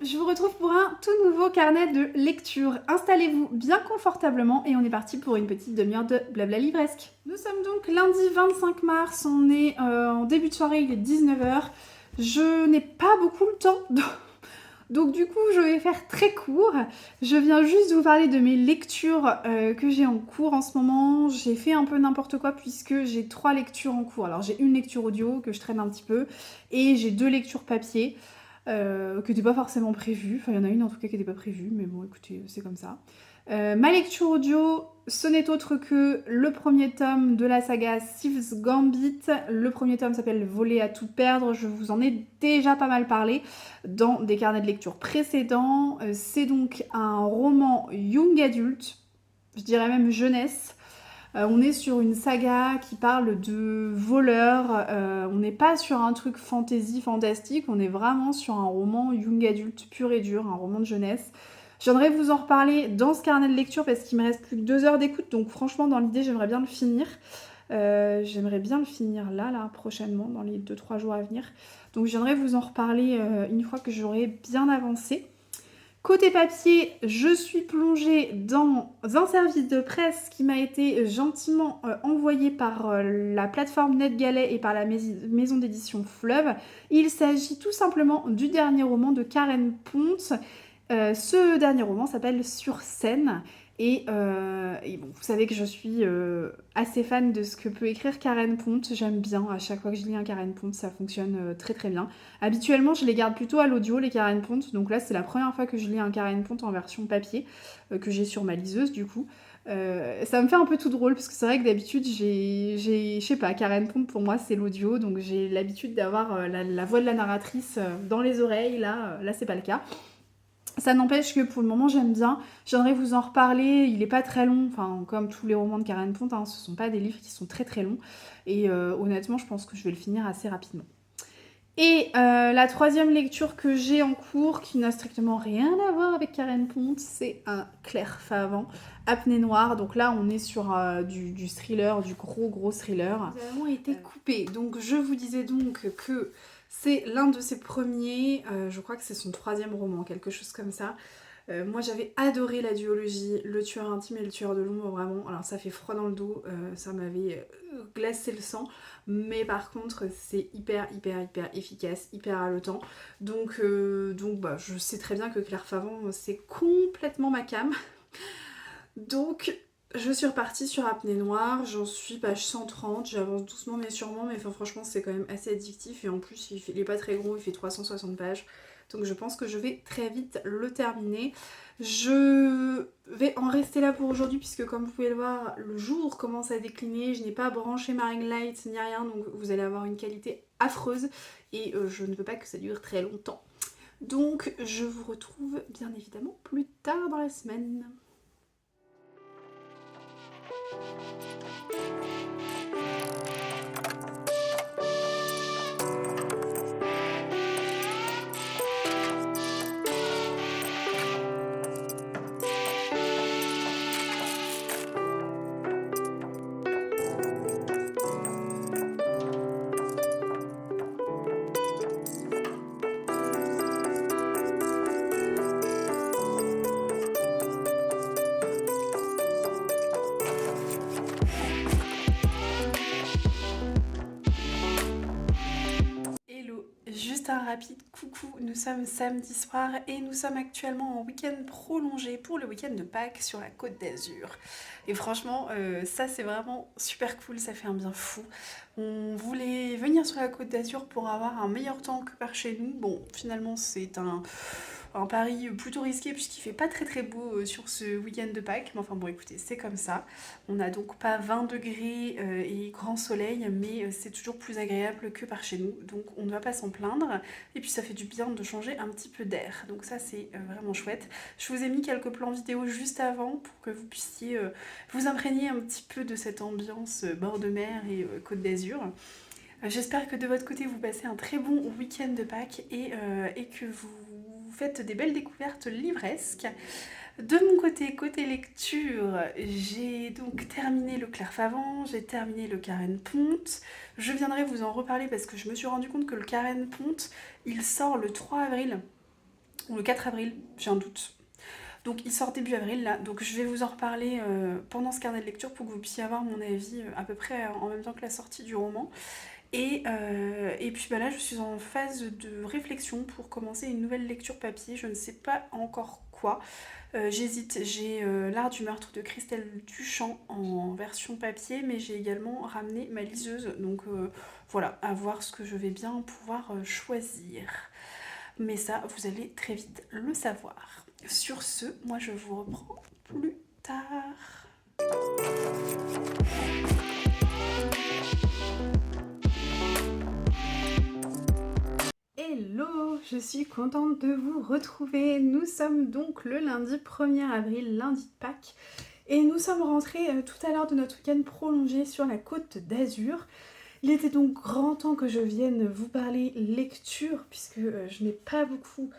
Je vous retrouve pour un tout nouveau carnet de lecture. Installez-vous bien confortablement et on est parti pour une petite demi-heure de blabla livresque. Nous sommes donc lundi 25 mars, on est en début de soirée, il est 19h. Je n'ai pas beaucoup le temps, donc du coup je vais faire très court. Je viens juste vous parler de mes lectures que j'ai en cours en ce moment. J'ai fait un peu n'importe quoi puisque j'ai 3 lectures en cours. Alors j'ai une lecture audio que je traîne un petit peu et j'ai 2 lectures papier. Que n'était pas forcément prévu. Enfin, il y en a une en tout cas qui n'était pas prévue, mais bon, écoutez, c'est comme ça. Ma lecture audio, ce n'est autre que le premier tome de la saga Sif's Gambit. Le premier tome s'appelle Voler à tout perdre. Je vous en ai déjà pas mal parlé dans des carnets de lecture précédents. C'est donc un roman young adulte, je dirais même jeunesse. On est sur une saga qui parle de voleurs, on n'est pas sur un truc fantasy, fantastique, on est vraiment sur un roman young adulte pur et dur, un roman de jeunesse. J'aimerais vous en reparler dans ce carnet de lecture parce qu'il me reste plus que 2 heures d'écoute, donc franchement dans l'idée j'aimerais bien le finir. J'aimerais bien le finir là, prochainement, dans les 2-3 jours à venir. Donc j'aimerais vous en reparler une fois que j'aurai bien avancé. Côté papier, je suis plongée dans un service de presse qui m'a été gentiment envoyé par la plateforme NetGalley et par la maison d'édition Fleuve. Il s'agit tout simplement du dernier roman de Karen Ponte. Ce dernier roman s'appelle Sur scène. Et bon, vous savez que je suis assez fan de ce que peut écrire Karen Ponte. J'aime bien, à chaque fois que je lis un Karen Ponte, ça fonctionne très très bien. Habituellement, je les garde plutôt à l'audio, les Karen Ponte. Donc là, c'est la première fois que je lis un Karen Ponte en version papier, que j'ai sur ma liseuse du coup. Ça me fait un peu tout drôle, parce que c'est vrai que d'habitude, je sais pas, Karen Ponte pour moi c'est l'audio, donc j'ai l'habitude d'avoir la voix de la narratrice dans les oreilles. Là c'est pas le cas. Ça n'empêche que pour le moment j'aime bien, j'aimerais vous en reparler, il est pas très long, enfin comme tous les romans de Karen Ponte, hein, ce sont pas des livres qui sont très très longs, et honnêtement je pense que je vais le finir assez rapidement. Et la troisième lecture que j'ai en cours, qui n'a strictement rien à voir avec Karen Ponte, c'est un Claire Favant, Apnée Noire. Donc là, on est sur du thriller, du gros thriller. Nous avons été coupés. Donc je vous disais donc que c'est l'un de ses premiers, je crois que c'est son 3e roman, quelque chose comme ça. Moi j'avais adoré la duologie, le tueur intime et le tueur de l'ombre, vraiment. Alors ça fait froid dans le dos, ça m'avait glacé le sang, mais par contre c'est hyper efficace, hyper haletant. Donc bah, je sais très bien que Claire Favant c'est complètement ma came. Donc je suis repartie sur Apnée Noire, j'en suis page 130, j'avance doucement mais sûrement, mais enfin, franchement c'est quand même assez addictif et en plus il est pas très gros, il fait 360 pages. Donc je pense que je vais très vite le terminer. Je vais en rester là pour aujourd'hui puisque comme vous pouvez le voir, le jour commence à décliner. Je n'ai pas branché ma ring light ni rien, donc vous allez avoir une qualité affreuse et je ne veux pas que ça dure très longtemps. Donc je vous retrouve bien évidemment plus tard dans la semaine. Juste un rapide coucou, nous sommes samedi soir et nous sommes actuellement en week-end prolongé pour le week-end de Pâques sur la Côte d'Azur. Et franchement, ça c'est vraiment super cool, ça fait un bien fou. On voulait venir sur la Côte d'Azur pour avoir un meilleur temps que par chez nous. Bon, finalement c'est un pari plutôt risqué puisqu'il fait pas très beau sur ce week-end de Pâques. Mais enfin bon, écoutez, c'est comme ça. On n'a donc pas 20 degrés et grand soleil, mais c'est toujours plus agréable que par chez nous. Donc on ne va pas s'en plaindre. Et puis ça fait du bien de changer un petit peu d'air. Donc ça c'est vraiment chouette. Je vous ai mis quelques plans vidéo juste avant pour que vous puissiez vous imprégner un petit peu de cette ambiance bord de mer et Côte d'Azur. J'espère que de votre côté vous passez un très bon week-end de Pâques et que vous faites des belles découvertes livresques. De mon côté lecture, j'ai donc terminé le Claire Favant, j'ai terminé le Karen Ponte. Je viendrai vous en reparler parce que je me suis rendu compte que le Karen Ponte, il sort le 3 avril. ou le 4 avril, j'ai un doute. Donc il sort début avril là, donc je vais vous en reparler pendant ce carnet de lecture pour que vous puissiez avoir mon avis à peu près en même temps que la sortie du roman. Et puis bah là je suis en phase de réflexion pour commencer une nouvelle lecture papier, je ne sais pas encore quoi. J'hésite, j'ai L'Art du meurtre de Christelle Duchamp en version papier, mais j'ai également ramené ma liseuse, donc voilà, à voir ce que je vais bien pouvoir choisir. Mais ça, vous allez très vite le savoir. Sur ce, moi je vous reprends plus tard. Hello, je suis contente de vous retrouver. Nous sommes donc le lundi 1er avril, lundi de Pâques. Et nous sommes rentrés tout à l'heure de notre week-end prolongé sur la côte d'Azur. Il était donc grand temps que je vienne vous parler lecture, puisque je n'ai pas beaucoup...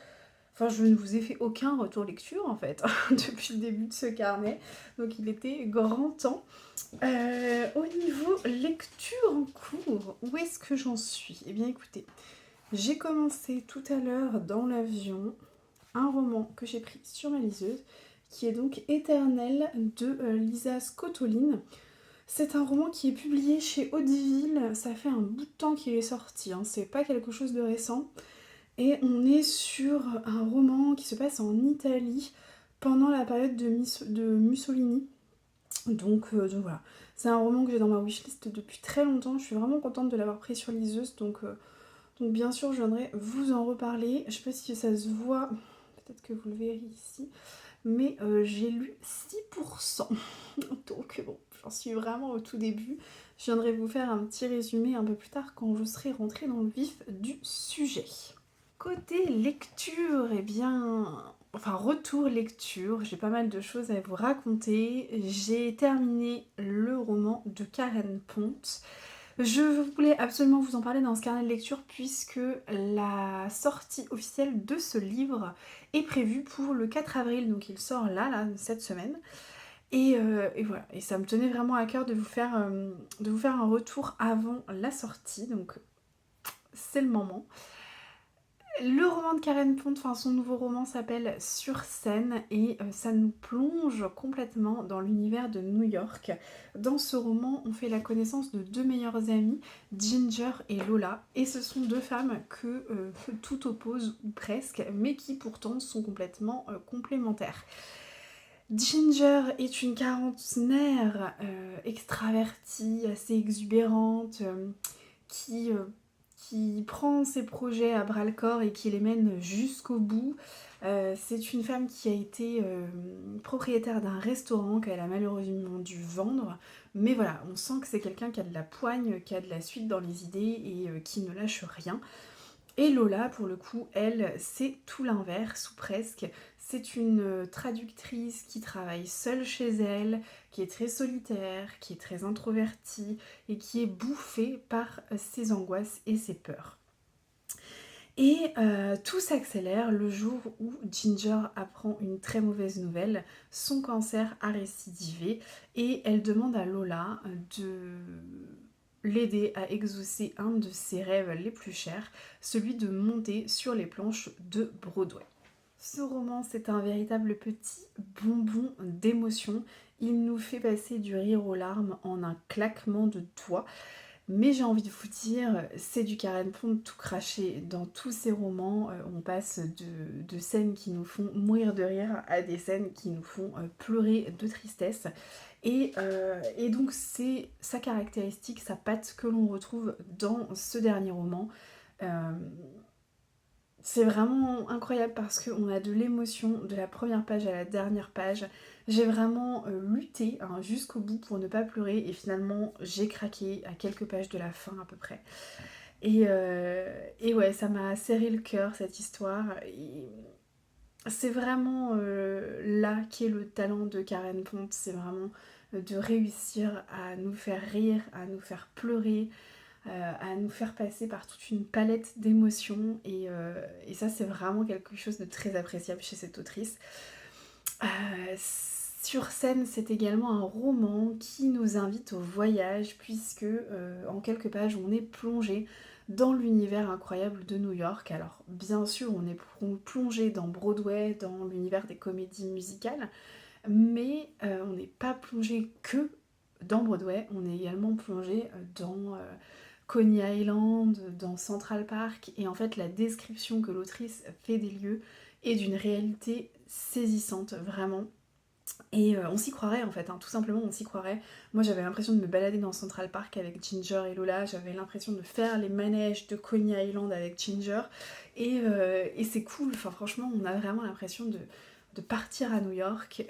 Enfin, je ne vous ai fait aucun retour lecture, en fait, depuis le début de ce carnet. Donc, il était grand temps. Au niveau lecture en cours, où est-ce que j'en suis? Eh bien, écoutez, j'ai commencé tout à l'heure dans l'avion un roman que j'ai pris sur ma liseuse, qui est donc Éternel de Lisa Scottoline. C'est un roman qui est publié chez Hauteville, ça fait un bout de temps qu'il est sorti, hein. C'est pas quelque chose de récent. Et on est sur un roman qui se passe en Italie pendant la période de Mussolini. Donc voilà, c'est un roman que j'ai dans ma wishlist depuis très longtemps. Je suis vraiment contente de l'avoir pris sur liseuse, donc bien sûr je viendrai vous en reparler. Je sais pas si ça se voit, peut-être que vous le verrez ici, mais j'ai lu 6%. Donc bon, j'en suis vraiment au tout début. Je viendrai vous faire un petit résumé un peu plus tard quand je serai rentrée dans le vif du sujet. Côté lecture, eh bien... Enfin, retour lecture, j'ai pas mal de choses à vous raconter. J'ai terminé le roman de Karen Pont. Je voulais absolument vous en parler dans ce carnet de lecture puisque la sortie officielle de ce livre est prévue pour le 4 avril, donc il sort là cette semaine. Et voilà, et ça me tenait vraiment à cœur de vous faire un retour avant la sortie, donc c'est le moment. Le roman de Karen Pont, enfin son nouveau roman s'appelle Sur scène et ça nous plonge complètement dans l'univers de New York. Dans ce roman, on fait la connaissance de deux meilleures amies, Ginger et Lola, et ce sont deux femmes que tout oppose ou presque, mais qui pourtant sont complètement complémentaires. Ginger est une quarantenaire extravertie, assez exubérante, qui prend ses projets à bras le corps et qui les mène jusqu'au bout. C'est une femme qui a été propriétaire d'un restaurant qu'elle a malheureusement dû vendre. Mais voilà, on sent que c'est quelqu'un qui a de la poigne, qui a de la suite dans les idées et qui ne lâche rien. Et Lola, pour le coup, elle, c'est tout l'inverse, ou presque. C'est une traductrice qui travaille seule chez elle, qui est très solitaire, qui est très introvertie et qui est bouffée par ses angoisses et ses peurs. Et tout s'accélère le jour où Ginger apprend une très mauvaise nouvelle, son cancer a récidivé et elle demande à Lola de l'aider à exaucer un de ses rêves les plus chers, celui de monter sur les planches de Broadway. Ce roman, c'est un véritable petit bonbon d'émotion. Il nous fait passer du rire aux larmes en un claquement de doigts. Mais j'ai envie de vous dire, c'est du Karen Pont tout craché. Dans tous ces romans, on passe de scènes qui nous font mourir de rire à des scènes qui nous font pleurer de tristesse. Et donc c'est sa caractéristique, sa patte que l'on retrouve dans ce dernier roman. C'est vraiment incroyable parce qu'on a de l'émotion de la première page à la dernière page. J'ai vraiment lutté jusqu'au bout pour ne pas pleurer et finalement j'ai craqué à quelques pages de la fin à peu près. Et ouais, ça m'a serré le cœur cette histoire. Et c'est vraiment là qu'est le talent de Karen Pont, c'est vraiment de réussir à nous faire rire, à nous faire pleurer, à nous faire passer par toute une palette d'émotions et ça c'est vraiment quelque chose de très appréciable chez cette autrice. Sur scène, c'est également un roman qui nous invite au voyage puisque en quelques pages on est plongé dans l'univers incroyable de New York. Alors bien sûr on est plongé dans Broadway, dans l'univers des comédies musicales, mais on n'est pas plongé que dans Broadway, on est également plongé dans Coney Island, dans Central Park, et en fait la description que l'autrice fait des lieux est d'une réalité saisissante, vraiment. Et on s'y croirait en fait, hein, tout simplement on s'y croirait. Moi j'avais l'impression de me balader dans Central Park avec Ginger et Lola, j'avais l'impression de faire les manèges de Coney Island avec Ginger, et c'est cool, enfin franchement on a vraiment l'impression de partir à New York,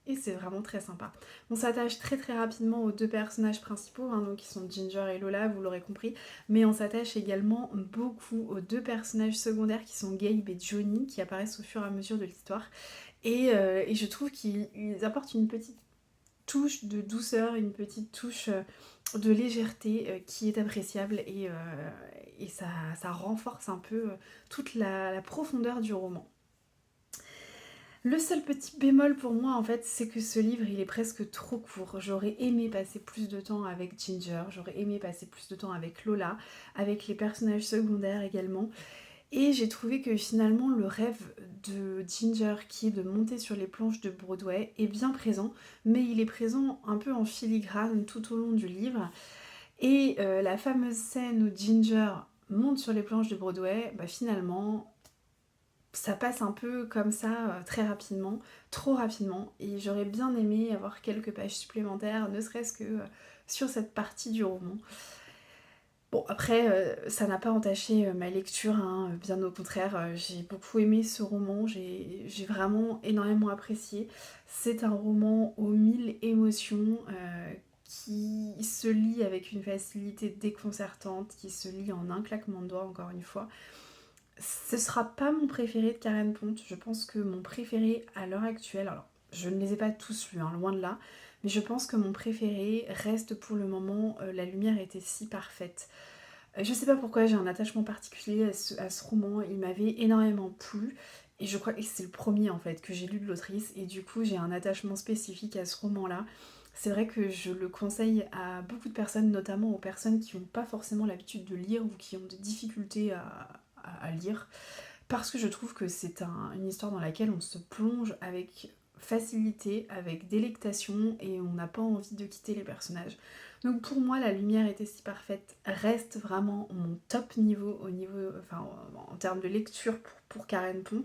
et c'est vraiment très sympa. On s'attache très très rapidement aux deux personnages principaux, hein, donc qui sont Ginger et Lola, vous l'aurez compris, mais on s'attache également beaucoup aux deux personnages secondaires qui sont Gabe et Johnny, qui apparaissent au fur et à mesure de l'histoire. Et je trouve qu'ils apportent une petite touche de douceur, une petite touche de légèreté qui est appréciable, et ça renforce un peu toute la profondeur du roman. Le seul petit bémol pour moi en fait, c'est que ce livre il est presque trop court. J'aurais aimé passer plus de temps avec Ginger, j'aurais aimé passer plus de temps avec Lola, avec les personnages secondaires également. Et j'ai trouvé que finalement le rêve de Ginger, qui est de monter sur les planches de Broadway, est bien présent, mais il est présent un peu en filigrane tout au long du livre. Et la fameuse scène où Ginger monte sur les planches de Broadway, bah finalement ça passe un peu comme ça, très rapidement, trop rapidement, et j'aurais bien aimé avoir quelques pages supplémentaires, ne serait-ce que sur cette partie du roman. Bon, après, ça n'a pas entaché ma lecture, hein, bien au contraire, j'ai beaucoup aimé ce roman, j'ai vraiment énormément apprécié. C'est un roman aux mille émotions, qui se lit avec une facilité déconcertante, qui se lit en un claquement de doigts, encore une fois. Ce sera pas mon préféré de Karen Pont, je pense que mon préféré à l'heure actuelle, alors je ne les ai pas tous lus, hein, loin de là, mais je pense que mon préféré reste pour le moment La lumière était si parfaite. Je sais pas pourquoi j'ai un attachement particulier à ce roman, il m'avait énormément plu, et je crois que c'est le premier en fait que j'ai lu de l'autrice, et du coup j'ai un attachement spécifique à ce roman-là. C'est vrai que je le conseille à beaucoup de personnes, notamment aux personnes qui n'ont pas forcément l'habitude de lire ou qui ont des difficultés à lire, parce que je trouve que c'est une histoire dans laquelle on se plonge avec facilité, avec délectation, et on n'a pas envie de quitter les personnages. Donc pour moi, La lumière était si parfaite reste vraiment mon top niveau, enfin, en termes de lecture pour Karen Pont.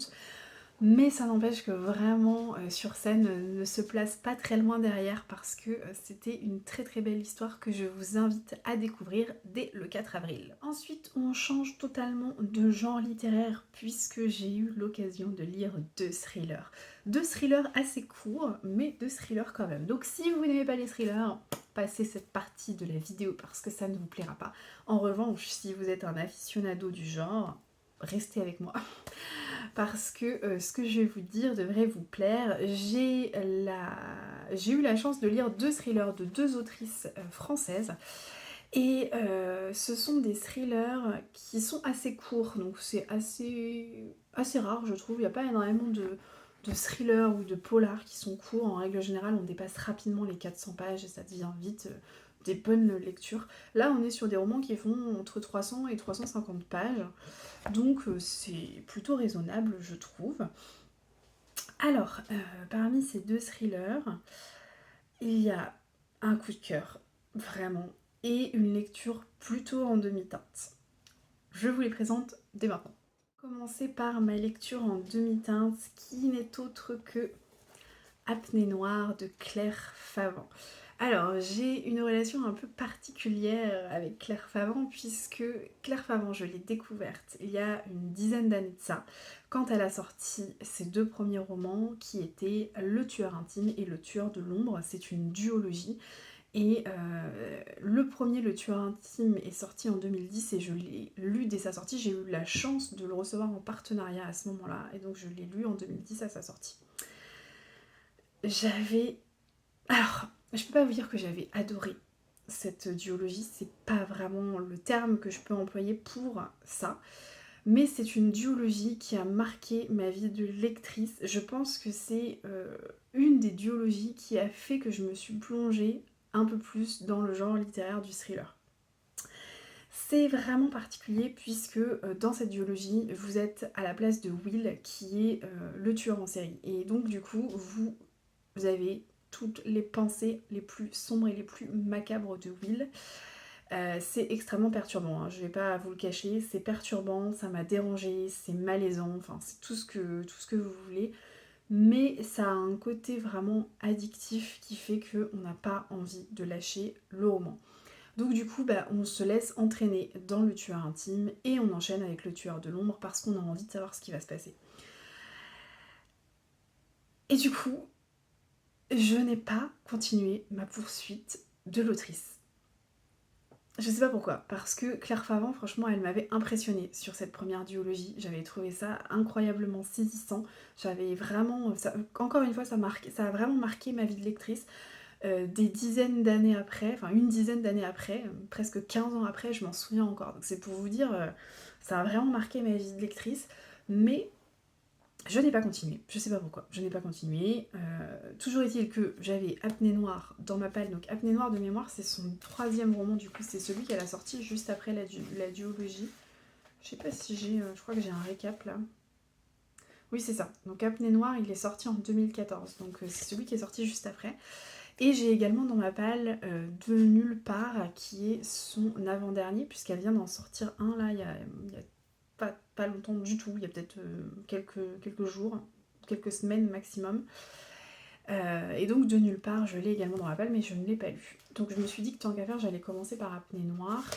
Mais ça n'empêche que vraiment sur scène ne se place pas très loin derrière, parce que c'était une très très belle histoire que je vous invite à découvrir dès le 4 avril. Ensuite on change totalement de genre littéraire puisque j'ai eu l'occasion de lire deux thrillers. Deux thrillers assez courts mais deux thrillers quand même. Donc si vous n'aimez pas les thrillers, passez cette partie de la vidéo parce que ça ne vous plaira pas. En revanche, si vous êtes un aficionado du genre, restez avec moi. Parce que ce que je vais vous dire devrait vous plaire. J'ai eu la chance de lire deux thrillers de deux autrices françaises, et ce sont des thrillers qui sont assez courts, donc c'est assez rare je trouve. Il n'y a pas énormément de thrillers ou de polars qui sont courts. En règle générale on dépasse rapidement les 400 pages et ça devient vite des bonnes lectures. Là on est sur des romans qui font entre 300 et 350 pages, donc c'est plutôt raisonnable je trouve. Alors, parmi ces deux thrillers, il y a un coup de cœur, vraiment, et une lecture plutôt en demi-teinte. Je vous les présente dès maintenant. Commencer par ma lecture en demi-teinte, qui n'est autre que Apnée noire de Claire Favant. Alors, j'ai une relation un peu particulière avec Claire Favant, puisque Claire Favant, je l'ai découverte il y a une dizaine d'années de ça, quand elle a sorti ses deux premiers romans, qui étaient Le tueur intime et Le tueur de l'ombre. C'est une duologie, et le premier, Le tueur intime, est sorti en 2010, et je l'ai lu dès sa sortie. J'ai eu la chance de le recevoir en partenariat à ce moment-là, et donc je l'ai lu en 2010 à sa sortie. Alors, je peux pas vous dire que j'avais adoré cette duologie, c'est pas vraiment le terme que je peux employer pour ça, mais c'est une duologie qui a marqué ma vie de lectrice. Je pense que c'est une des duologies qui a fait que je me suis plongée un peu plus dans le genre littéraire du thriller. C'est vraiment particulier puisque dans cette duologie, vous êtes à la place de Will qui est le tueur en série. Et donc du coup, vous avez toutes les pensées les plus sombres et les plus macabres de Will. C'est extrêmement perturbant, hein, je vais pas vous le cacher, c'est perturbant, ça m'a dérangé, c'est malaisant, enfin c'est tout ce que vous voulez. Mais ça a un côté vraiment addictif qui fait qu'on n'a pas envie de lâcher le roman. Donc du coup, on se laisse entraîner dans le tueur intime et on enchaîne avec le tueur de l'ombre parce qu'on a envie de savoir ce qui va se passer. Et du coup, je n'ai pas continué ma poursuite de l'autrice. Je sais pas pourquoi, parce que Claire Favant, franchement, elle m'avait impressionnée sur cette première duologie. J'avais trouvé ça incroyablement saisissant. J'avais vraiment... encore une fois, ça a vraiment marqué ma vie de lectrice. Des dizaines d'années après, enfin une dizaine d'années après, presque 15 ans après, je m'en souviens encore. Donc c'est pour vous dire, ça a vraiment marqué ma vie de lectrice. Mais je n'ai pas continué, je sais pas pourquoi, je n'ai pas continué. Toujours est-il que j'avais Apnée Noire dans ma palle, donc Apnée Noire de mémoire, c'est son 3e roman, du coup c'est celui qu'elle a sorti juste après la duologie. Je sais pas si j'ai, je crois que j'ai un récap là. Oui c'est ça, donc Apnée Noire il est sorti en 2014, donc c'est celui qui est sorti juste après. Et j'ai également dans ma palle De Nulle Part, qui est son avant-dernier, puisqu'elle vient d'en sortir un là, il y a pas longtemps du tout, il y a peut-être quelques jours, quelques semaines maximum. Et donc De Nulle Part, je l'ai également dans ma palle, mais je ne l'ai pas lu. Donc je me suis dit que tant qu'à faire, j'allais commencer par Apnée Noire.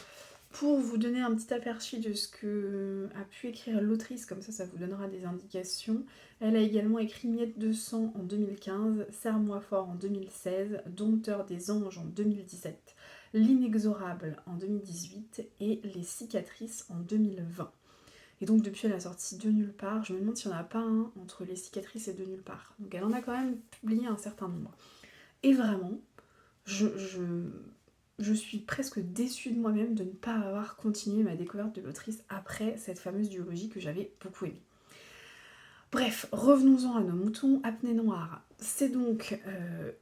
Pour vous donner un petit aperçu de ce que a pu écrire l'autrice, comme ça vous donnera des indications. Elle a également écrit Miette de sang en 2015, Serre-moi fort en 2016, Dompteur des anges en 2017, L'inexorable en 2018 et Les cicatrices en 2020. Et donc depuis la sortie De Nulle Part, je me demande s'il n'y en a pas un entre Les cicatrices et De Nulle Part. Donc elle en a quand même publié un certain nombre. Et vraiment, je suis presque déçue de moi-même de ne pas avoir continué ma découverte de l'autrice après cette fameuse duologie que j'avais beaucoup aimée. Bref, revenons-en à nos moutons. Apnée Noire, c'est donc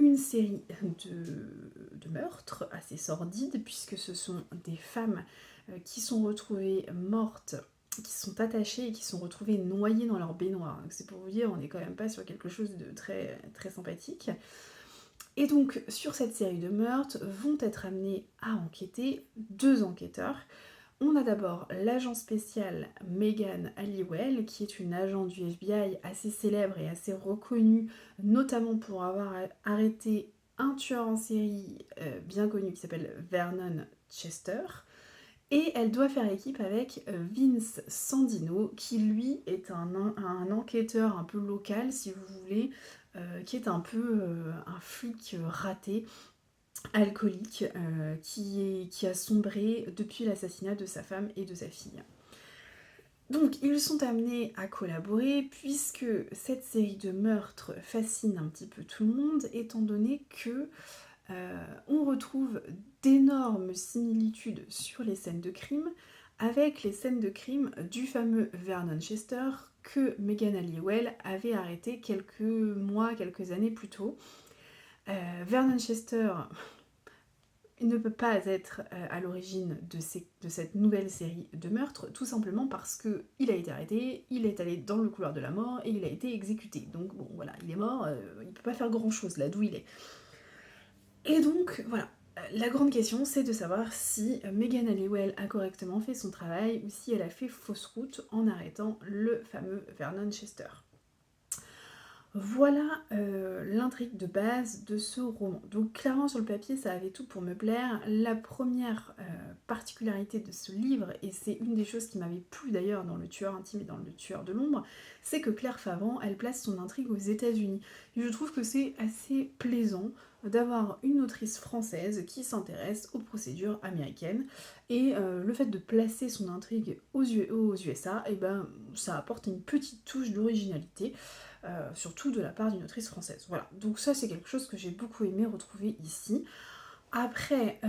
une série de meurtres assez sordides, puisque ce sont des femmes qui sont retrouvées mortes, qui sont attachées et qui sont retrouvées noyées dans leur baignoire. Donc c'est pour vous dire, on n'est quand même pas sur quelque chose de très, très sympathique. Et donc, sur cette série de meurtres, vont être amenés à enquêter 2 enquêteurs. On a d'abord l'agent spécial Megan Halliwell, qui est une agent du FBI assez célèbre et assez reconnue, notamment pour avoir arrêté un tueur en série bien connu qui s'appelle Vernon Chester. Et elle doit faire équipe avec Vince Sandino, qui lui est un enquêteur un peu local, si vous voulez, qui est un peu un flic raté, alcoolique, qui a sombré depuis l'assassinat de sa femme et de sa fille. Donc ils sont amenés à collaborer puisque cette série de meurtres fascine un petit peu tout le monde, étant donné que on retrouve d'énormes similitudes sur les scènes de crime avec les scènes de crime du fameux Vernon Chester que Megan Halliwell avait arrêté quelques années plus tôt. Vernon Chester il ne peut pas être à l'origine de cette nouvelle série de meurtres, tout simplement parce qu'il a été arrêté, il est allé dans le couloir de la mort et il a été exécuté. Donc bon voilà, il est mort, il ne peut pas faire grand chose là d'où il est. Et donc voilà, la grande question c'est de savoir si Megan Halliwell a correctement fait son travail ou si elle a fait fausse route en arrêtant le fameux Vernon Chester. Voilà l'intrigue de base de ce roman. Donc clairement sur le papier ça avait tout pour me plaire. La première particularité de ce livre, et c'est une des choses qui m'avait plu d'ailleurs dans Le Tueur intime et dans Le Tueur de l'ombre, c'est que Claire Favant, elle place son intrigue aux États-Unis. Et je trouve que c'est assez plaisant d'avoir une autrice française qui s'intéresse aux procédures américaines. Et le fait de placer son intrigue aux USA, et ça apporte une petite touche d'originalité. Surtout de la part d'une autrice française. Voilà, donc ça c'est quelque chose que j'ai beaucoup aimé retrouver ici. Après,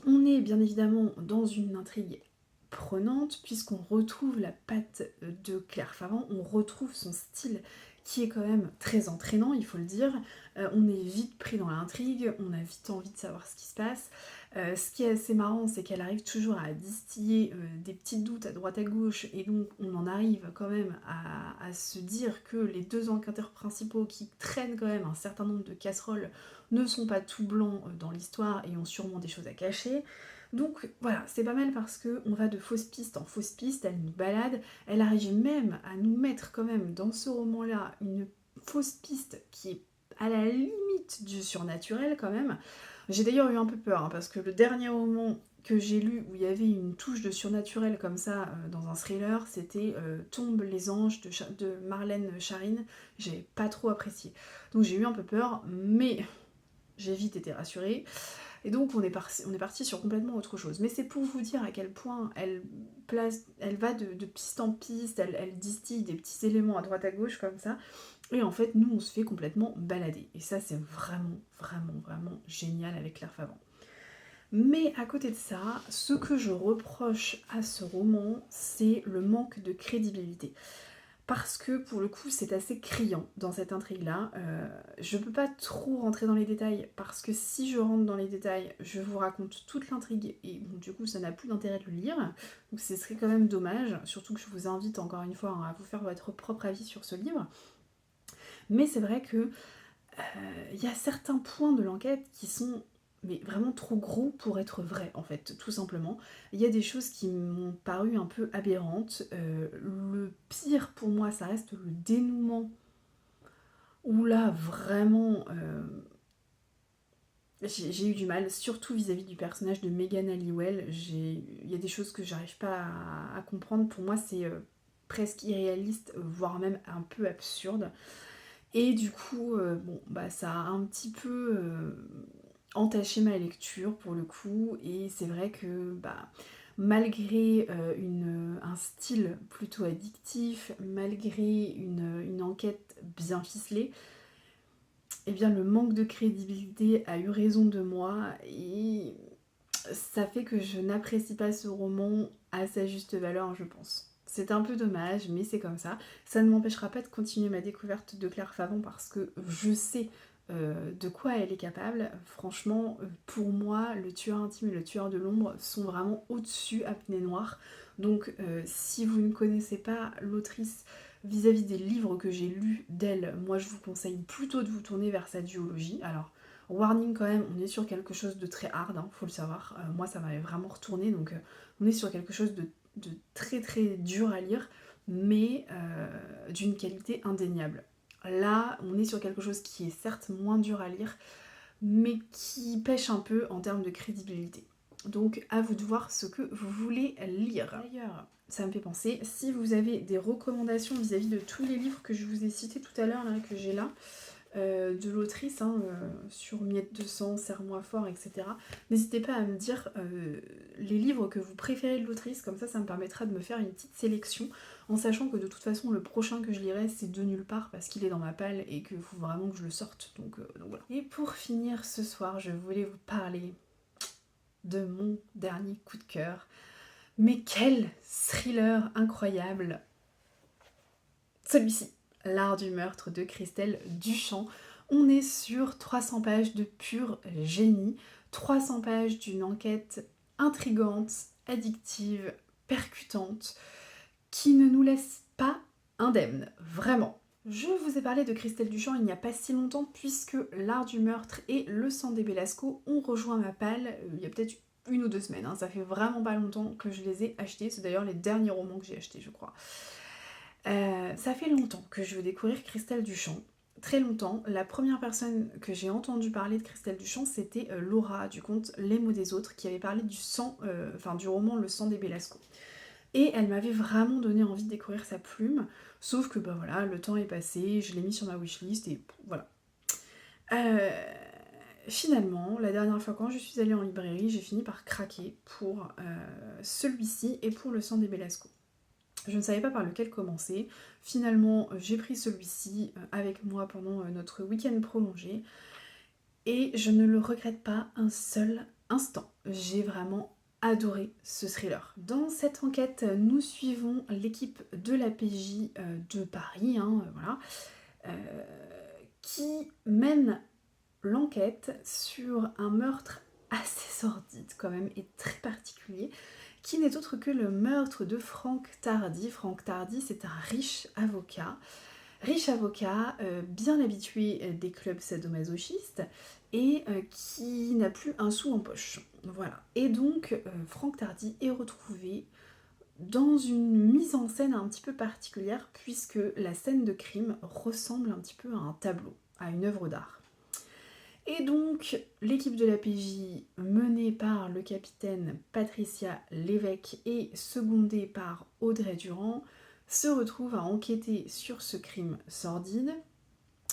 on est bien évidemment dans une intrigue prenante puisqu'on retrouve la patte de Claire Favant, on retrouve son style qui est quand même très entraînant, il faut le dire. On est vite pris dans l'intrigue, on a vite envie de savoir ce qui se passe. Ce qui est assez marrant, c'est qu'elle arrive toujours à distiller des petits doutes à droite à gauche, et donc on en arrive quand même à se dire que les deux enquêteurs principaux qui traînent quand même un certain nombre de casseroles ne sont pas tout blancs dans l'histoire et ont sûrement des choses à cacher. Donc voilà, c'est pas mal parce qu'on va de fausse piste en fausse piste, elle nous balade, elle arrive même à nous mettre quand même dans ce roman-là une fausse piste qui est à la limite du surnaturel quand même. J'ai d'ailleurs eu un peu peur, hein, parce que le dernier roman que j'ai lu où il y avait une touche de surnaturel comme ça dans un thriller, c'était Tombent les anges de Marlène Charine. J'ai pas trop apprécié. Donc j'ai eu un peu peur, mais j'ai vite été rassurée. Et donc on est parti sur complètement autre chose. Mais c'est pour vous dire à quel point elle va de piste en piste, elle distille des petits éléments à droite à gauche comme ça. Et en fait, nous, on se fait complètement balader. Et ça, c'est vraiment, vraiment, vraiment génial avec Claire Favant. Mais à côté de ça, ce que je reproche à ce roman, c'est le manque de crédibilité. Parce que pour le coup, c'est assez criant dans cette intrigue-là. Je peux pas trop rentrer dans les détails, parce que si je rentre dans les détails, je vous raconte toute l'intrigue, et bon, du coup, ça n'a plus d'intérêt de le lire. Donc ce serait quand même dommage, surtout que je vous invite encore une fois à vous faire votre propre avis sur ce livre. Mais c'est vrai que y a certains points de l'enquête qui sont mais vraiment trop gros pour être vrais, en fait, tout simplement. Il y a des choses qui m'ont paru un peu aberrantes. Le pire pour moi, ça reste le dénouement, où là, vraiment, j'ai eu du mal, surtout vis-à-vis du personnage de Megan Halliwell. Il y a des choses que j'arrive pas à comprendre. Pour moi, c'est presque irréaliste, voire même un peu absurde. Et du coup, bon, bah ça a un petit peu entaché ma lecture pour le coup, et c'est vrai que bah, malgré un style plutôt addictif, malgré une enquête bien ficelée, eh bien le manque de crédibilité a eu raison de moi, et ça fait que je n'apprécie pas ce roman à sa juste valeur, je pense. C'est un peu dommage, mais c'est comme ça. Ça ne m'empêchera pas de continuer ma découverte de Claire Favant parce que je sais de quoi elle est capable. Franchement, pour moi, le tueur intime et le tueur de l'ombre sont vraiment au-dessus à Pied Noir. Donc, si vous ne connaissez pas l'autrice vis-à-vis des livres que j'ai lus d'elle, moi je vous conseille plutôt de vous tourner vers sa duologie. Alors, warning quand même, on est sur quelque chose de très hard, hein, faut le savoir. Moi ça m'avait vraiment retourné, donc on est sur quelque chose de très très dur à lire, mais d'une qualité indéniable. Là, on est sur quelque chose qui est certes moins dur à lire, mais qui pêche un peu en termes de crédibilité. Donc à vous de voir ce que vous voulez lire. D'ailleurs, ça me fait penser, si vous avez des recommandations vis-à-vis de tous les livres que je vous ai cités tout à l'heure, là, que j'ai là, de l'autrice, hein, sur Miette de sang, Serre-moi fort, etc. N'hésitez pas à me dire les livres que vous préférez de l'autrice, comme ça me permettra de me faire une petite sélection, en sachant que de toute façon le prochain que je lirai c'est De nulle part, parce qu'il est dans ma palle et qu'il faut vraiment que je le sorte, donc voilà. Et pour finir ce soir, je voulais vous parler de mon dernier coup de cœur. Mais quel thriller incroyable! Celui-ci, L'art du meurtre de Christelle Duchamp. On est sur 300 pages de pur génie, 300 pages d'une enquête intrigante, addictive, percutante, qui ne nous laisse pas indemnes, vraiment. Je vous ai parlé de Christelle Duchamp il n'y a pas si longtemps, puisque L'art du meurtre et Le sang des Belasco ont rejoint ma palle il y a peut-être 1 ou 2 semaines, hein. Ça fait vraiment pas longtemps que je les ai achetés, c'est d'ailleurs les derniers romans que j'ai achetés, je crois. Ça fait longtemps que je veux découvrir Christelle Duchamp, très longtemps. La première personne que j'ai entendu parler de Christelle Duchamp, c'était Laura du conte Les mots des autres, qui avait parlé du sang, du roman Le sang des Belasco. Et elle m'avait vraiment donné envie de découvrir sa plume, sauf que bah voilà, le temps est passé, je l'ai mis sur ma wishlist et voilà. Finalement, la dernière fois quand je suis allée en librairie, j'ai fini par craquer pour celui-ci et pour Le sang des Belasco. Je ne savais pas par lequel commencer. Finalement, j'ai pris celui-ci avec moi pendant notre week-end prolongé. Et je ne le regrette pas un seul instant. J'ai vraiment adoré ce thriller. Dans cette enquête, nous suivons l'équipe de la PJ de Paris, voilà, qui mène l'enquête sur un meurtre assez sordide quand même et très particulier, qui n'est autre que le meurtre de Frank Tardy. Frank Tardy, c'est un riche avocat, bien habitué des clubs sadomasochistes et qui n'a plus un sou en poche. Voilà. Et donc, Frank Tardy est retrouvé dans une mise en scène un petit peu particulière, puisque la scène de crime ressemble un petit peu à un tableau, à une œuvre d'art. Et donc, l'équipe de la PJ, menée par le capitaine Patricia Lévesque et secondée par Audrey Durand, se retrouve à enquêter sur ce crime sordide.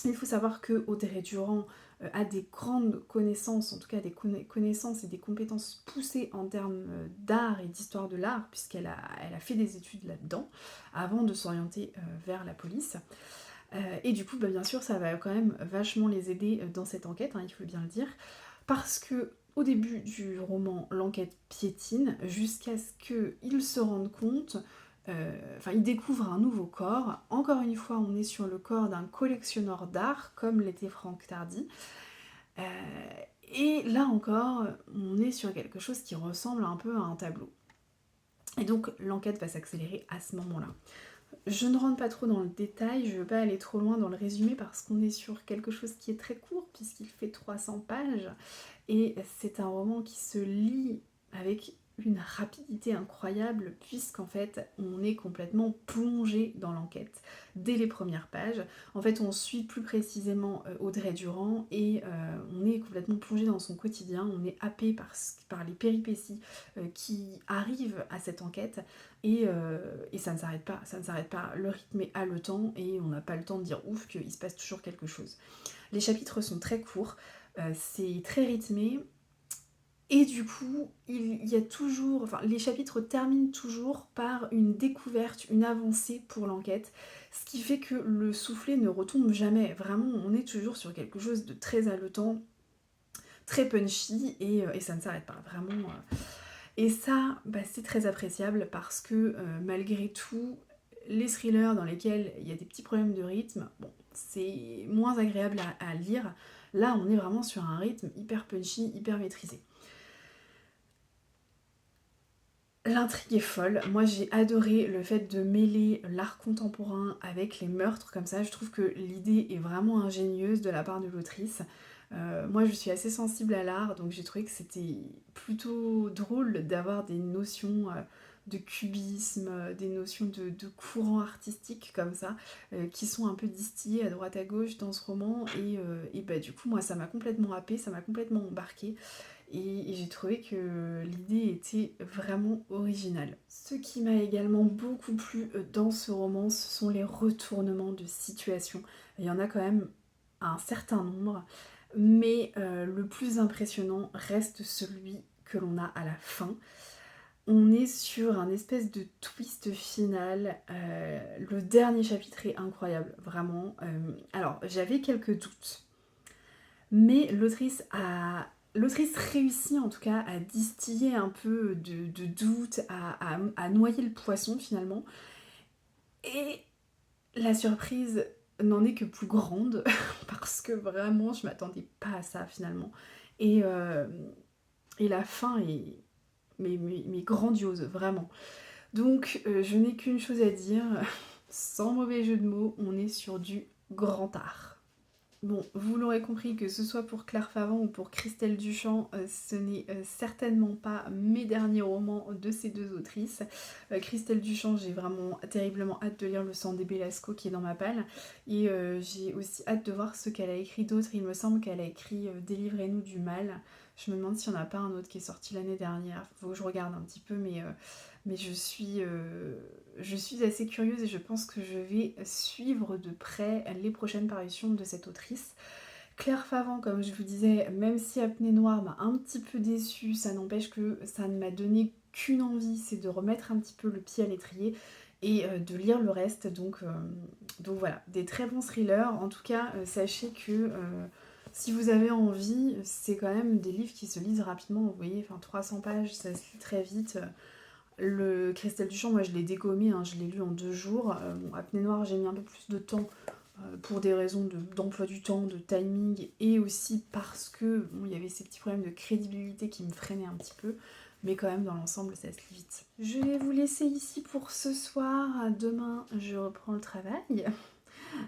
Il faut savoir que Audrey Durand a des grandes connaissances, en tout cas des connaissances et des compétences poussées en termes d'art et d'histoire de l'art, puisqu'elle a fait des études là-dedans, avant de s'orienter vers la police. Et du coup, bien sûr, ça va quand même vachement les aider dans cette enquête, il faut bien le dire, parce que au début du roman, l'enquête piétine jusqu'à ce qu'ils se rendent compte, ils découvrent un nouveau corps. Encore une fois, on est sur le corps d'un collectionneur d'art, comme l'était Frank Tardy. Et là encore, on est sur quelque chose qui ressemble un peu à un tableau. Et donc, l'enquête va s'accélérer à ce moment-là. Je ne rentre pas trop dans le détail, je ne veux pas aller trop loin dans le résumé parce qu'on est sur quelque chose qui est très court puisqu'il fait 300 pages et c'est un roman qui se lit avec une rapidité incroyable puisqu'en fait on est complètement plongé dans l'enquête dès les premières pages. En fait on suit plus précisément Audrey Durand et on est complètement plongé dans son quotidien, on est happé par les péripéties qui arrivent à cette enquête. Et ça ne s'arrête pas, le rythme est haletant et on n'a pas le temps de dire ouf qu'il se passe toujours quelque chose. Les chapitres sont très courts, c'est très rythmé, et du coup, il y a toujours, les chapitres terminent toujours par une découverte, une avancée pour l'enquête, ce qui fait que le soufflet ne retombe jamais. Vraiment, on est toujours sur quelque chose de très haletant, très punchy, et ça ne s'arrête pas, vraiment. Et ça, c'est très appréciable parce que malgré tout, les thrillers dans lesquels il y a des petits problèmes de rythme, c'est moins agréable à lire. Là, on est vraiment sur un rythme hyper punchy, hyper maîtrisé. L'intrigue est folle. Moi, j'ai adoré le fait de mêler l'art contemporain avec les meurtres comme ça. Je trouve que l'idée est vraiment ingénieuse de la part de l'autrice. Moi, je suis assez sensible à l'art, donc j'ai trouvé que c'était plutôt drôle d'avoir des notions de cubisme, des notions de courant artistique comme ça, qui sont un peu distillées à droite à gauche dans ce roman. Et du coup, moi, ça m'a complètement happée, ça m'a complètement embarquée. Et j'ai trouvé que l'idée était vraiment originale. Ce qui m'a également beaucoup plu dans ce roman, ce sont les retournements de situation. Il y en a quand même un certain nombre, mais le plus impressionnant reste celui que l'on a à la fin. On est sur un espèce de twist final. Le dernier chapitre est incroyable, vraiment. Alors, j'avais quelques doutes, mais l'autrice réussit en tout cas à distiller un peu de doute, à noyer le poisson finalement. Et la surprise n'en est que plus grande parce que vraiment je m'attendais pas à ça finalement. Et, euh, et la fin est mais grandiose, vraiment. Donc je n'ai qu'une chose à dire, sans mauvais jeu de mots, on est sur du grand art. Bon, vous l'aurez compris, que ce soit pour Claire Favant ou pour Christelle Duchamp, ce n'est certainement pas mes derniers romans de ces deux autrices. Christelle Duchamp, j'ai vraiment terriblement hâte de lire Le sang des Belasco qui est dans ma palle. Et j'ai aussi hâte de voir ce qu'elle a écrit d'autre. Il me semble qu'elle a écrit Délivrez-nous du mal. Je me demande s'il n'y en a pas un autre qui est sorti l'année dernière. Faut que je regarde un petit peu, mais je suis assez curieuse et je pense que je vais suivre de près les prochaines parutions de cette autrice. Claire Favant, comme je vous disais, même si Apnée Noire m'a un petit peu déçue, ça n'empêche que ça ne m'a donné qu'une envie, c'est de remettre un petit peu le pied à l'étrier et de lire le reste. Donc voilà, des très bons thrillers. En tout cas, sachez que si vous avez envie, c'est quand même des livres qui se lisent rapidement. Vous voyez, 300 pages, ça se lit très vite. Le Christelle Duchamp, moi je l'ai dégommé, je l'ai lu en 2 jours. Apnée Noire, j'ai mis un peu plus de temps pour des raisons d'emploi du temps, de timing, et aussi parce que bon, il y avait ces petits problèmes de crédibilité qui me freinaient un petit peu, mais quand même dans l'ensemble ça se lit vite. Je vais vous laisser ici pour ce soir. Demain je reprends le travail.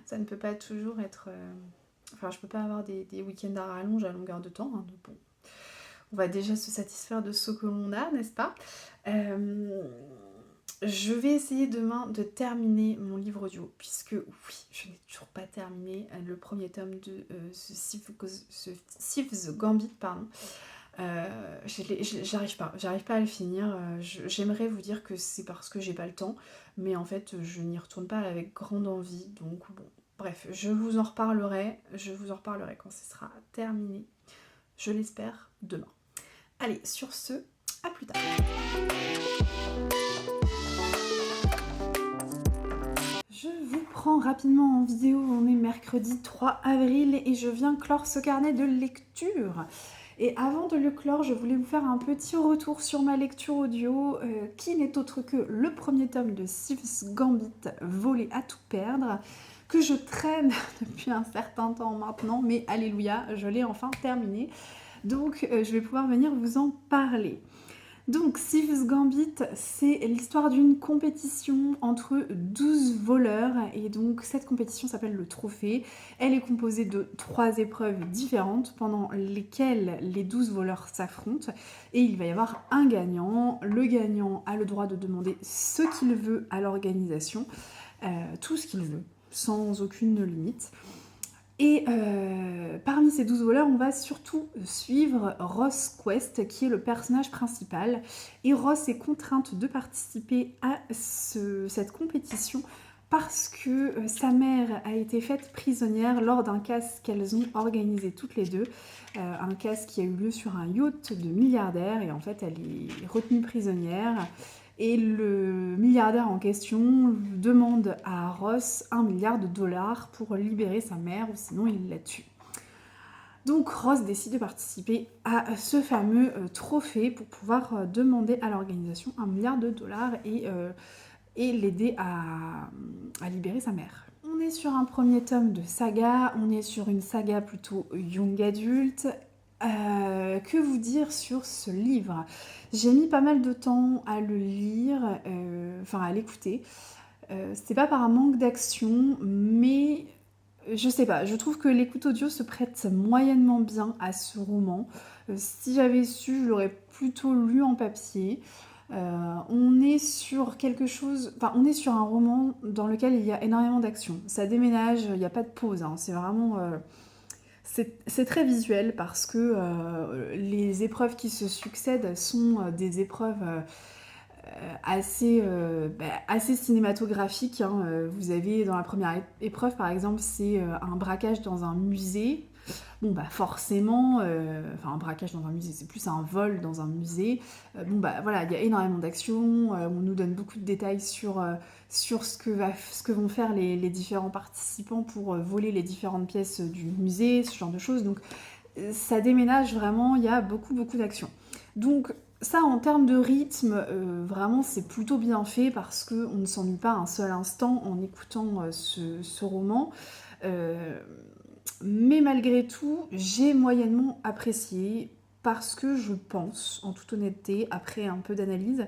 Ça ne peut pas toujours être... Enfin, je peux pas avoir des week-ends à rallonge à longueur de temps, hein, donc bon, on va déjà se satisfaire de ce que l'on a, n'est-ce pas? Je vais essayer demain de terminer mon livre audio, puisque oui, je n'ai toujours pas terminé le premier tome de ce Thief's Gambit, pardon. J'arrive pas à le finir. J'aimerais vous dire que c'est parce que j'ai pas le temps, mais en fait je n'y retourne pas avec grande envie, donc bon, bref, je vous en reparlerai quand ce sera terminé, je l'espère demain. Allez, sur ce, à plus tard. Je vous prends rapidement en vidéo, on est mercredi 3 avril et je viens clore ce carnet de lecture. Et avant de le clore, je voulais vous faire un petit retour sur ma lecture audio, qui n'est autre que le premier tome de Thief's Gambit, Voler à tout perdre, que je traîne depuis un certain temps maintenant, mais alléluia, je l'ai enfin terminé. Donc je vais pouvoir venir vous en parler. Donc, Thief's Gambit, c'est l'histoire d'une compétition entre 12 voleurs, et donc cette compétition s'appelle le trophée. Elle est composée de 3 épreuves différentes pendant lesquelles les 12 voleurs s'affrontent, et il va y avoir un gagnant. Le gagnant a le droit de demander ce qu'il veut à l'organisation, tout ce qu'il veut, sans aucune limite. Et parmi ces 12 voleurs, on va surtout suivre Ross Quest, qui est le personnage principal. Et Ross est contrainte de participer à cette compétition parce que sa mère a été faite prisonnière lors d'un casse qu'elles ont organisé toutes les deux. Un casse qui a eu lieu sur un yacht de milliardaire, et en fait elle est retenue prisonnière. Et le milliardaire en question demande à Ross 1 milliard de dollars pour libérer sa mère, ou sinon il la tue. Donc Ross décide de participer à ce fameux trophée pour pouvoir demander à l'organisation 1 milliard de dollars et l'aider à libérer sa mère. On est sur un premier tome de saga, on est sur une saga plutôt young adulte. Que vous dire sur ce livre? J'ai mis pas mal de temps à le lire, enfin à l'écouter. C'était pas par un manque d'action, mais je sais pas, je trouve que l'écoute audio se prête moyennement bien à ce roman. Si j'avais su, je l'aurais plutôt lu en papier. On est sur quelque chose, enfin on est sur un roman dans lequel il y a énormément d'action. Ça déménage, il n'y a pas de pause, hein. C'est vraiment... c'est très visuel parce que les épreuves qui se succèdent sont des épreuves assez cinématographiques, hein. Vous avez dans la première épreuve par exemple, c'est un braquage dans un musée. Bon bah forcément, enfin un braquage dans un musée, c'est plus un vol dans un musée. Bon bah voilà, il y a énormément d'actions, on nous donne beaucoup de détails sur ce que vont faire les différents participants pour voler les différentes pièces du musée, ce genre de choses. Donc ça déménage vraiment, il y a beaucoup d'actions. Donc ça, en termes de rythme, vraiment c'est plutôt bien fait parce qu'on ne s'ennuie pas un seul instant en écoutant ce roman. Mais malgré tout, j'ai moyennement apprécié parce que je pense, en toute honnêteté, après un peu d'analyse,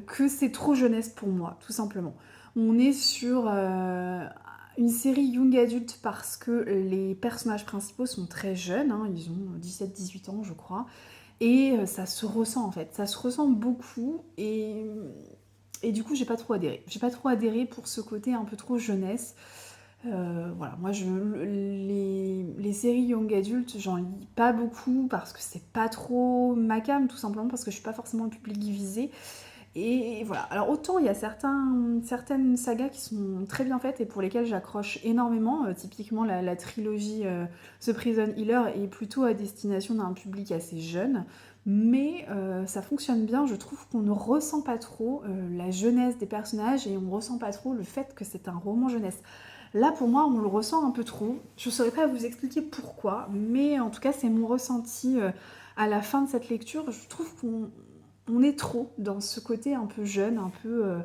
que c'est trop jeunesse pour moi, tout simplement. On est sur une série young adulte parce que les personnages principaux sont très jeunes, hein, ils ont 17-18 ans je crois, et ça se ressent en fait, ça se ressent beaucoup, et du coup j'ai pas trop adhéré. J'ai pas trop adhéré pour ce côté un peu trop jeunesse. Voilà, moi les séries young adultes, j'en lis pas beaucoup parce que c'est pas trop ma came, tout simplement parce que je suis pas forcément le public visé. Et voilà, alors autant il y a certaines sagas qui sont très bien faites et pour lesquelles j'accroche énormément, typiquement la trilogie The Prison Healer est plutôt à destination d'un public assez jeune, mais ça fonctionne bien, je trouve qu'on ne ressent pas trop la jeunesse des personnages et on ressent pas trop le fait que c'est un roman jeunesse. Là, pour moi, on le ressent un peu trop. Je ne saurais pas vous expliquer pourquoi, mais en tout cas, c'est mon ressenti à la fin de cette lecture. Je trouve qu'on est trop dans ce côté un peu jeune, un peu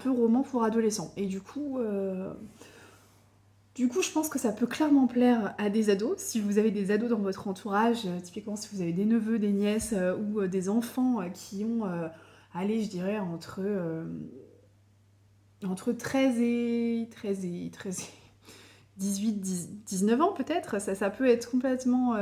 roman pour adolescents. Et du coup, Du coup, je pense que ça peut clairement plaire à des ados. Si vous avez des ados dans votre entourage, typiquement si vous avez des neveux, des nièces ou des enfants qui ont, allez, je dirais, entre 13 et 18, 19 ans peut-être, ça peut être complètement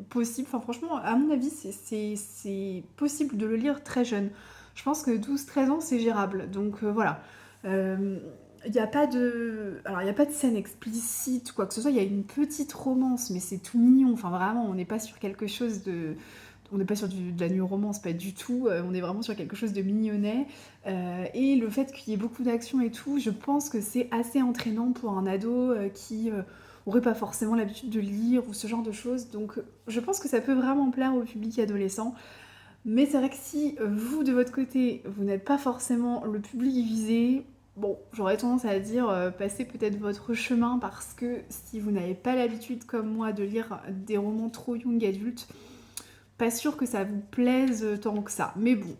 possible. Enfin franchement, à mon avis, c'est possible de le lire très jeune. Je pense que 12-13 ans, c'est gérable. Donc voilà. Il n'y a pas de... Alors, il n'y a pas de scène explicite ou quoi que ce soit. Il y a une petite romance, mais c'est tout mignon. Enfin, vraiment, on n'est pas sur quelque chose de... On n'est pas sur de la new romance, pas du tout. On est vraiment sur quelque chose de mignonnet. Et le fait qu'il y ait beaucoup d'action et tout, je pense que c'est assez entraînant pour un ado qui aurait pas forcément l'habitude de lire ou ce genre de choses. Donc, je pense que ça peut vraiment plaire au public adolescent. Mais c'est vrai que si vous, de votre côté, vous n'êtes pas forcément le public visé, bon, j'aurais tendance à dire passez peut-être votre chemin parce que si vous n'avez pas l'habitude, comme moi, de lire des romans trop young adultes, pas sûr que ça vous plaise tant que ça. Mais bon,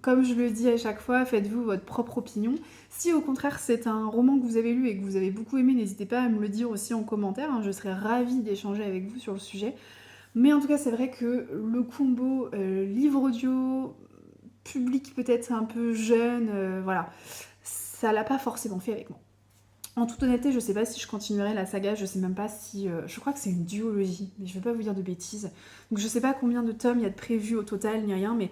comme je le dis à chaque fois, faites-vous votre propre opinion. Si au contraire c'est un roman que vous avez lu et que vous avez beaucoup aimé, n'hésitez pas à me le dire aussi en commentaire, hein, je serais ravie d'échanger avec vous sur le sujet. Mais en tout cas, c'est vrai que le combo livre audio, public peut-être un peu jeune, voilà, ça l'a pas forcément fait avec moi. En toute honnêteté, je sais pas si je continuerai la saga, je sais même pas si... je crois que c'est une duologie, mais je vais pas vous dire de bêtises. Donc je sais pas combien de tomes il y a de prévus au total, ni rien, mais...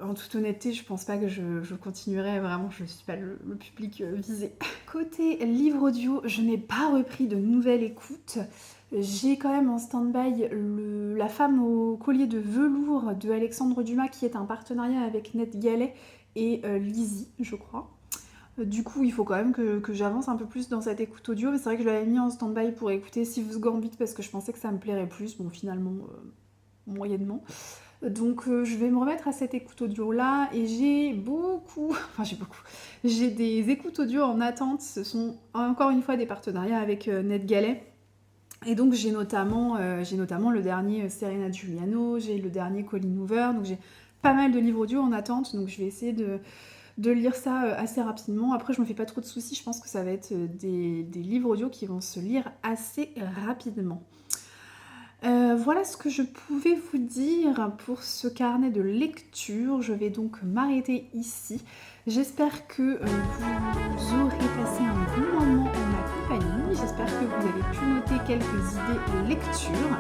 en toute honnêteté, je pense pas que je continuerai, vraiment, je suis pas le public visé. Côté livre audio, je n'ai pas repris de nouvelle écoute. J'ai quand même en stand-by La femme au collier de velours de Alexandre Dumas, qui est un partenariat avec Ned Gallet et Lizzie, je crois. Du coup, il faut quand même que j'avance un peu plus dans cette écoute audio. Mais c'est vrai que je l'avais mis en stand-by pour écouter Siv's Gambit parce que je pensais que ça me plairait plus. Bon, finalement, moyennement. Donc je vais me remettre à cette écoute audio là et j'ai des écoutes audio en attente. Ce sont encore une fois des partenariats avec Ned Gallet. Et donc j'ai notamment le dernier Serena Giuliano, j'ai le dernier Colleen Hoover, donc j'ai pas mal de livres audio en attente, donc je vais essayer de lire ça assez rapidement. Après je me fais pas trop de soucis, je pense que ça va être des livres audio qui vont se lire assez rapidement. Voilà ce que je pouvais vous dire pour ce carnet de lecture. Je vais donc m'arrêter ici. J'espère que vous aurez passé un bon moment en ma compagnie. J'espère que vous avez pu noter quelques idées lecture.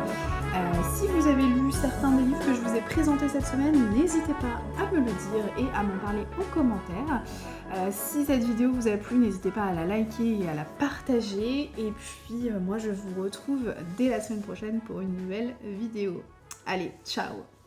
Si vous avez lu certains des livres que je vous ai présentés cette semaine, n'hésitez pas à me le dire et à m'en parler en commentaire. Si cette vidéo vous a plu, n'hésitez pas à la liker et à la partager. Et puis moi je vous retrouve dès la semaine prochaine pour une nouvelle vidéo. Allez, ciao!